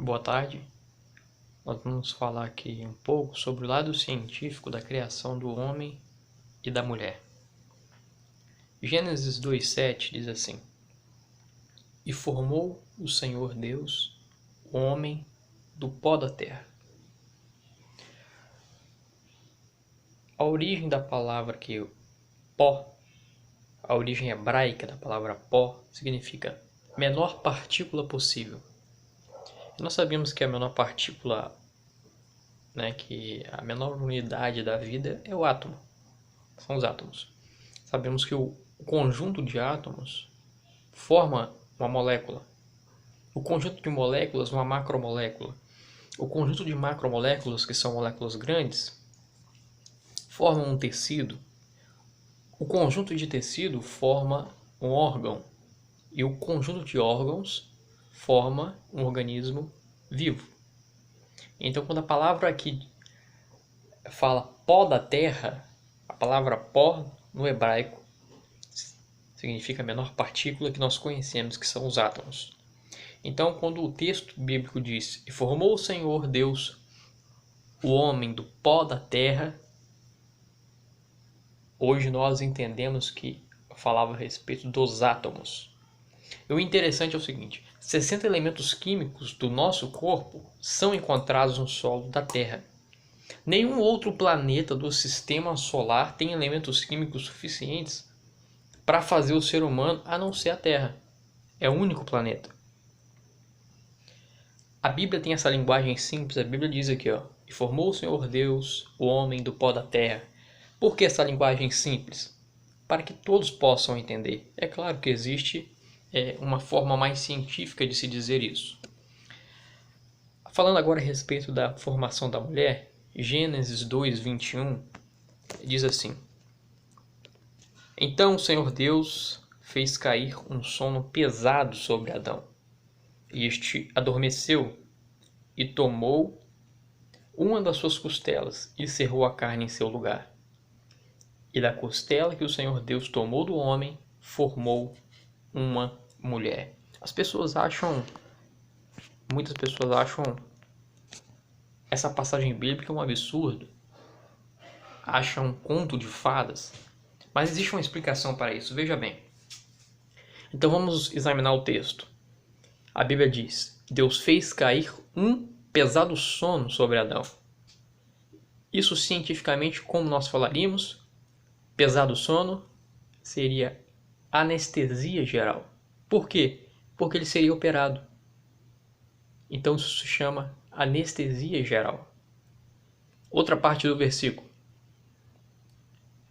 Boa tarde. Nós vamos falar aqui um pouco sobre o lado científico da criação do homem e da mulher. Gênesis 2:7 diz assim: E formou o Senhor Deus o homem do pó da terra. A origem da palavra aqui, pó, a origem hebraica da palavra pó, significa menor partícula possível. Nós sabemos que a menor partícula, que a menor unidade da vida é o átomo, são os átomos. Sabemos que o conjunto de átomos forma uma molécula, o conjunto de moléculas uma macromolécula, o conjunto de macromoléculas, que são moléculas grandes, formam um tecido, o conjunto de tecido forma um órgão e o conjunto de órgãos forma um organismo vivo. Então, quando a palavra aqui fala pó da terra, a palavra pó no hebraico significa a menor partícula que nós conhecemos, que são os átomos. Então, quando o texto bíblico diz: E formou o Senhor Deus o homem do pó da terra, hoje nós entendemos que falava a respeito dos átomos. E o interessante é o seguinte: 60 elementos químicos do nosso corpo são encontrados no solo da Terra. Nenhum outro planeta do sistema solar tem elementos químicos suficientes para fazer o ser humano, a não ser a Terra. É o único planeta. A Bíblia tem essa linguagem simples. A Bíblia diz aqui, E formou o Senhor Deus o homem do pó da terra. Por que essa linguagem simples? Para que todos possam entender. É claro que existe uma forma mais científica de se dizer isso. Falando agora a respeito da formação da mulher, Gênesis 2:21 diz assim: Então o Senhor Deus fez cair um sono pesado sobre Adão, e este adormeceu e tomou uma das suas costelas e cerrou a carne em seu lugar. E da costela que o Senhor Deus tomou do homem, formou uma mulher. Muitas pessoas acham essa passagem bíblica um absurdo, acham um conto de fadas, mas existe uma explicação para isso, veja bem. Então vamos examinar o texto. A Bíblia diz: Deus fez cair um pesado sono sobre Adão. Isso cientificamente, como nós falaríamos, pesado sono seria anestesia geral. Por quê? Porque ele seria operado. Então isso se chama anestesia geral. Outra parte do versículo.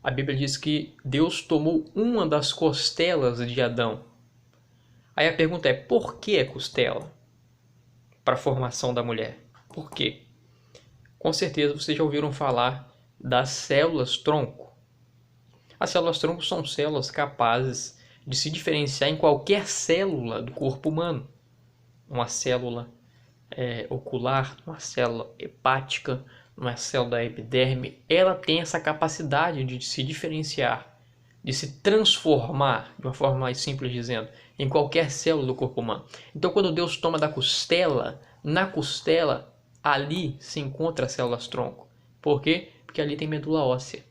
A Bíblia diz que Deus tomou uma das costelas de Adão. Aí a pergunta é: por que a costela para a formação da mulher? Por quê? Com certeza vocês já ouviram falar das células tronco. As células tronco são células capazes de se diferenciar em qualquer célula do corpo humano. Uma célula ocular, uma célula hepática, uma célula da epiderme, ela tem essa capacidade de se diferenciar, de se transformar, de uma forma mais simples dizendo, em qualquer célula do corpo humano. Então, quando Deus toma da costela, na costela, ali se encontra as células tronco. Por quê? Porque ali tem medula óssea.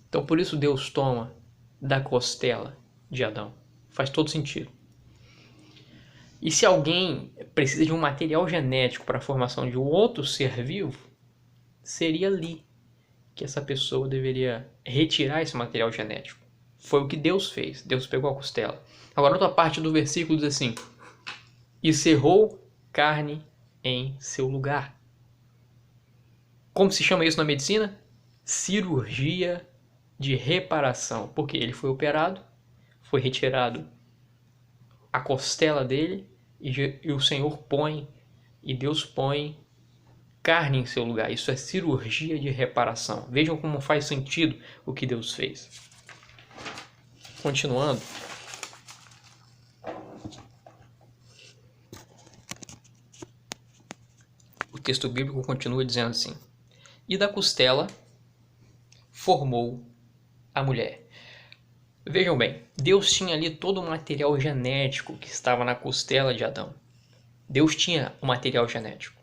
Então, por isso Deus toma da costela de Adão. Faz todo sentido. E se alguém precisa de um material genético para a formação de um outro ser vivo, seria ali que essa pessoa deveria retirar esse material genético. Foi o que Deus fez. Deus pegou a costela. Agora, outra parte do versículo diz assim: E cerrou carne em seu lugar. Como se chama isso na medicina? Cirurgia de reparação. Porque ele foi operado, foi retirado a costela dele, e o Senhor põe, e Deus põe carne em seu lugar. Isso é cirurgia de reparação. Vejam como faz sentido o que Deus fez. Continuando. O texto bíblico continua dizendo assim: E da costela formou a mulher. Vejam bem, Deus tinha ali todo o material genético que estava na costela de Adão. Deus tinha o material genético.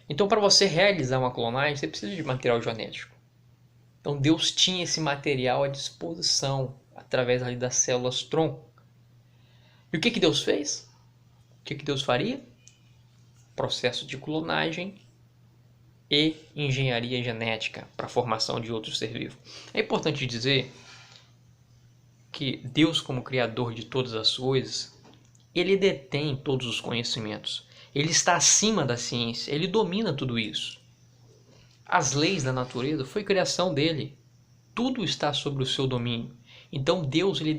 Então, para você realizar uma clonagem, você precisa de material genético. Então, Deus tinha esse material à disposição através ali das células tronco. E o que Deus fez? O que Deus faria? Processo de clonagem e engenharia genética para a formação de outro ser vivo. É importante dizer que Deus, como criador de todas as coisas, ele detém todos os conhecimentos. Ele está acima da ciência, ele domina tudo isso. As leis da natureza foi criação dele. Tudo está sobre o seu domínio. Então Deus ele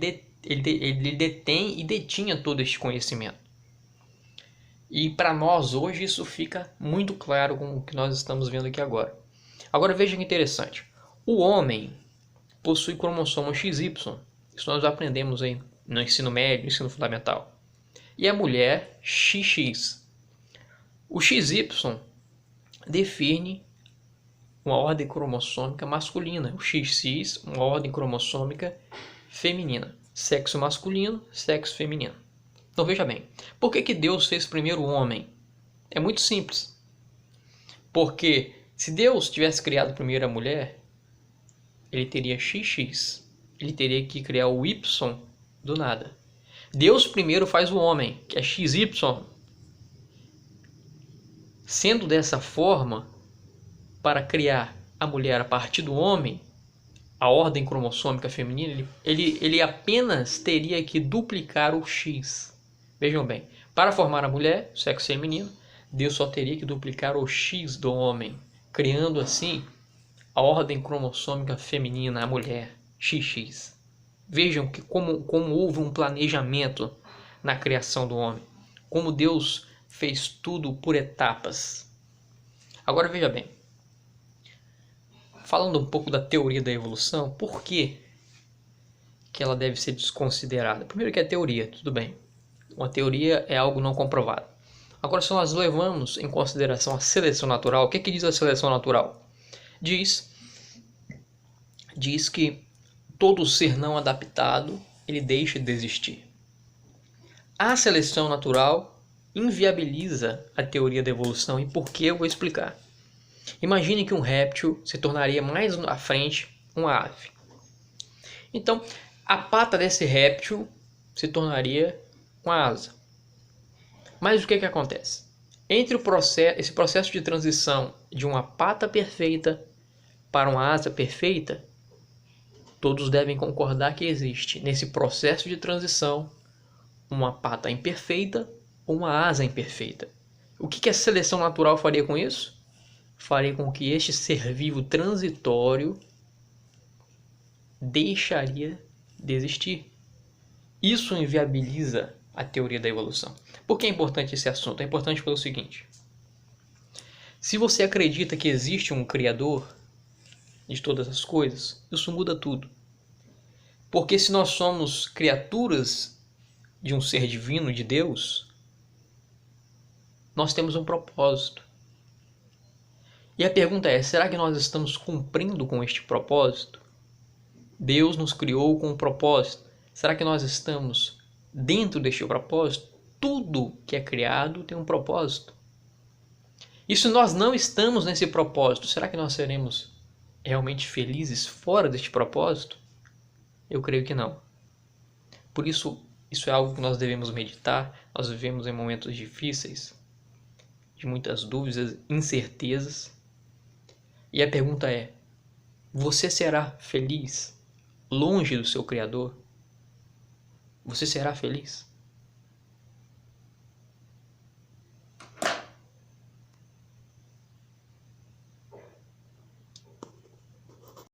detém e detinha todo este conhecimento. E para nós hoje isso fica muito claro com o que nós estamos vendo aqui agora. Agora veja que interessante. O homem possui cromossomo XY. Isso nós aprendemos aí no ensino médio, no ensino fundamental. E a mulher XX. O XY define uma ordem cromossômica masculina. O XX, uma ordem cromossômica feminina. Sexo masculino, sexo feminino. Então veja bem, por que Deus fez primeiro o homem? É muito simples. Porque se Deus tivesse criado primeiro a mulher, ele teria XX. Ele teria que criar o Y do nada. Deus primeiro faz o homem, que é XY. Sendo dessa forma, para criar a mulher a partir do homem, a ordem cromossômica feminina, ele apenas teria que duplicar o X. Vejam bem, para formar a mulher, sexo feminino, Deus só teria que duplicar o X do homem, criando assim a ordem cromossômica feminina, a mulher, XX. Vejam que como houve um planejamento na criação do homem, como Deus fez tudo por etapas. Agora veja bem, falando um pouco da teoria da evolução, por que ela deve ser desconsiderada? Primeiro que é teoria, tudo bem. Uma teoria é algo não comprovado. Agora, se nós levamos em consideração a seleção natural, o que diz a seleção natural? Diz que todo ser não adaptado, ele deixa de existir. A seleção natural inviabiliza a teoria da evolução, e por que eu vou explicar. Imagine que um réptil se tornaria mais à frente uma ave. Então, a pata desse réptil se tornaria uma asa. Mas o que acontece? Entre esse processo de transição de uma pata perfeita para uma asa perfeita, todos devem concordar que existe nesse processo de transição uma pata imperfeita ou uma asa imperfeita. O que a seleção natural faria com isso? Faria com que este ser vivo transitório deixaria de existir. Isso inviabiliza a teoria da evolução. Por que é importante esse assunto? É importante pelo seguinte: se você acredita que existe um Criador de todas as coisas, isso muda tudo. Porque se nós somos criaturas de um ser divino, de Deus, nós temos um propósito. E a pergunta é, será que nós estamos cumprindo com este propósito? Deus nos criou com um propósito. Será que nós estamos dentro deste propósito? Tudo que é criado tem um propósito. E se nós não estamos nesse propósito, será que nós seremos realmente felizes fora deste propósito? Eu creio que não. Por isso, isso é algo que nós devemos meditar. Nós vivemos em momentos difíceis, de muitas dúvidas, incertezas. E a pergunta é, você será feliz longe do seu Criador? Você será feliz?